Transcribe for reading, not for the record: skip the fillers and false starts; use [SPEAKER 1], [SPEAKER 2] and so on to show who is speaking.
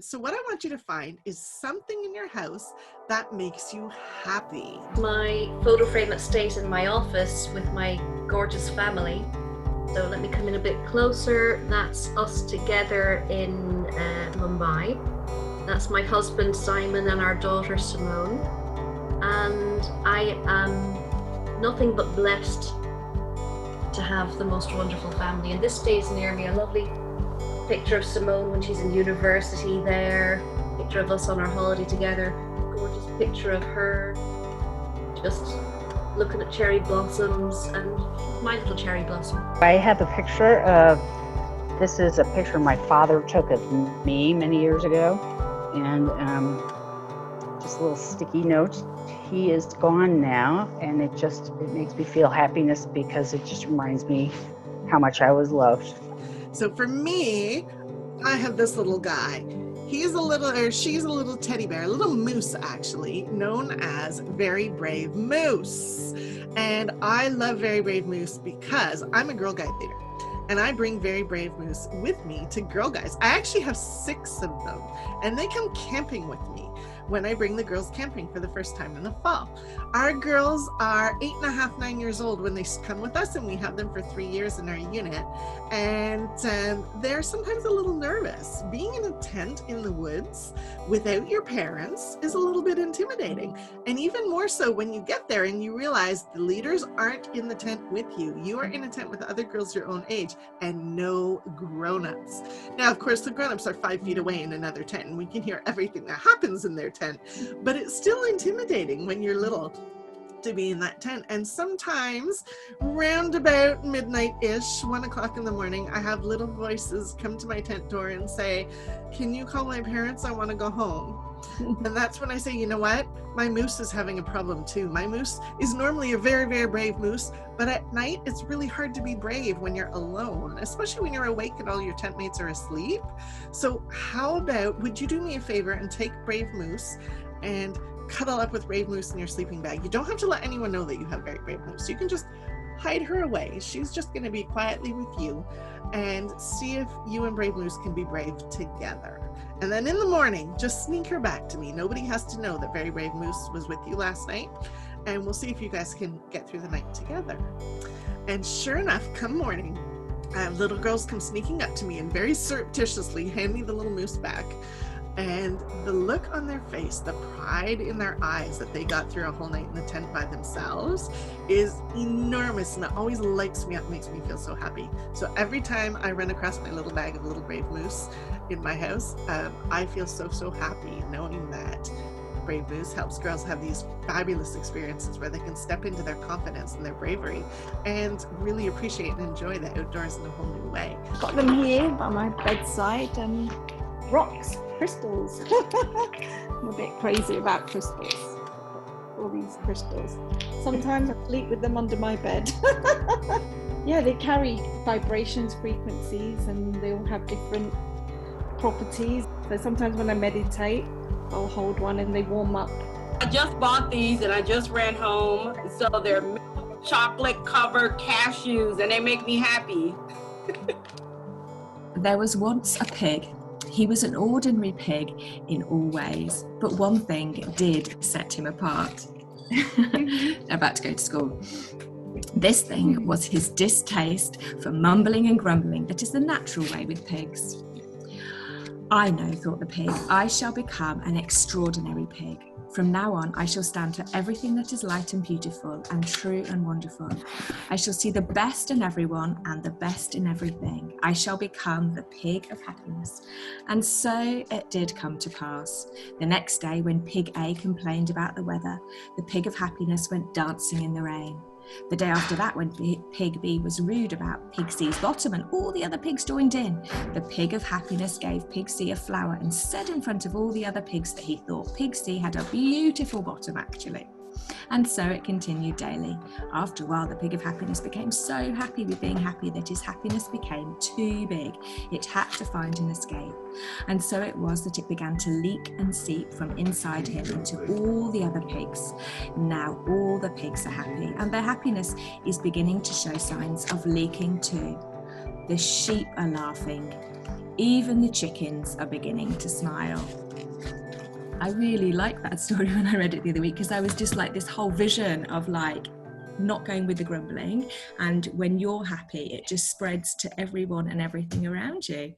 [SPEAKER 1] So what I want you to find is something in your house that makes you happy.
[SPEAKER 2] My photo frame that stays in my office with my gorgeous family. So let me come in a bit closer. That's us together in Mumbai. That's my husband Simon and our daughter Simone. And I am nothing but blessed to have the most wonderful family. And this stays near me. A lovely picture of Simone when she's in university there. Picture of us on our holiday together. Gorgeous picture of her just looking at cherry blossoms and my little cherry blossom.
[SPEAKER 3] I have a picture of, this is a picture my father took of me many years ago, and just a little sticky note. He is gone now, and it makes me feel happiness because it just reminds me how much I was loved.
[SPEAKER 1] So for me, I have this little guy. She's a little teddy bear, a little moose actually, known as Very Brave Moose. And I love Very Brave Moose because I'm a Girl Guide leader. And I bring Very Brave Moose with me to Girl Guides. I actually have 6 of them, and they come camping with me when I bring the girls camping for the first time in the fall. Our girls are 8.5, 9 years old when they come with us, and we have them for 3 years in our unit. And they're sometimes a little nervous. Being in a tent in the woods without your parents is a little bit intimidating. And even more so when you get there and you realize the leaders aren't in the tent with you. You are in a tent with other girls your own age and no grown-ups. Now, of course, the grown-ups are 5 feet away in another tent, and we can hear everything that happens in their tent, but it's still intimidating when you're little to be in that tent. And sometimes round about midnight-ish, 1 o'clock in the morning, I have little voices come to my tent door and say, "Can you call my parents? I want to go home." And that's when I say, you know what? My moose is having a problem too. My moose is normally a very, very brave moose, but at night it's really hard to be brave when you're alone, especially when you're awake and all your tent mates are asleep. So how about, would you do me a favor and take Brave Moose and cuddle up with Brave Moose in your sleeping bag? You don't have to let anyone know that you have Very Brave Moose. You can just hide her away. She's just going to be quietly with you, and see if you and Brave Moose can be brave together. And then in the morning, just sneak her back to me. Nobody has to know that Very Brave Moose was with you last night, and we'll see if you guys can get through the night together. And sure enough, come morning, little girls come sneaking up to me and very surreptitiously hand me the little moose back. And the look on their face, the pride in their eyes that they got through a whole night in the tent by themselves is enormous, and it always lights me up, makes me feel so happy. So every time I run across my little bag of Little Brave Moose in my house, I feel so happy knowing that Brave Moose helps girls have these fabulous experiences where they can step into their confidence and their bravery and really appreciate and enjoy the outdoors in a whole new way.
[SPEAKER 4] Got them here by my bedside, and rocks, crystals. I'm a bit crazy about crystals. All these crystals. Sometimes I sleep with them under my bed. Yeah, they carry vibrations, frequencies, and they all have different properties. So sometimes when I meditate, I'll hold one and they warm up.
[SPEAKER 5] I just bought these and I just ran home. So they're milk chocolate covered cashews, and they make me happy.
[SPEAKER 6] There was once a pig. He was an ordinary pig in all ways, but one thing did set him apart. About to go to school. This thing was his distaste for mumbling and grumbling that is the natural way with pigs. "I know," thought the pig, "I shall become an extraordinary pig. From now on, I shall stand for everything that is light and beautiful and true and wonderful. I shall see the best in everyone and the best in everything. I shall become the pig of happiness." And so it did come to pass. The next day, when Pig A complained about the weather, the pig of happiness went dancing in the rain. The day after that, when Pig B was rude about Pig C's bottom and all the other pigs joined in, the pig of happiness gave Pig C a flower and said in front of all the other pigs that he thought Pig C had a beautiful bottom actually. And so it continued daily. After a while, the pig of happiness became so happy with being happy that his happiness became too big. It had to find an escape. And so it was that it began to leak and seep from inside him into all the other pigs. Now all the pigs are happy, and their happiness is beginning to show signs of leaking too. The sheep are laughing. Even the chickens are beginning to smile. I really liked that story when I read it the other week, because I was just like this whole vision of like not going with the grumbling, and when you're happy, it just spreads to everyone and everything around you.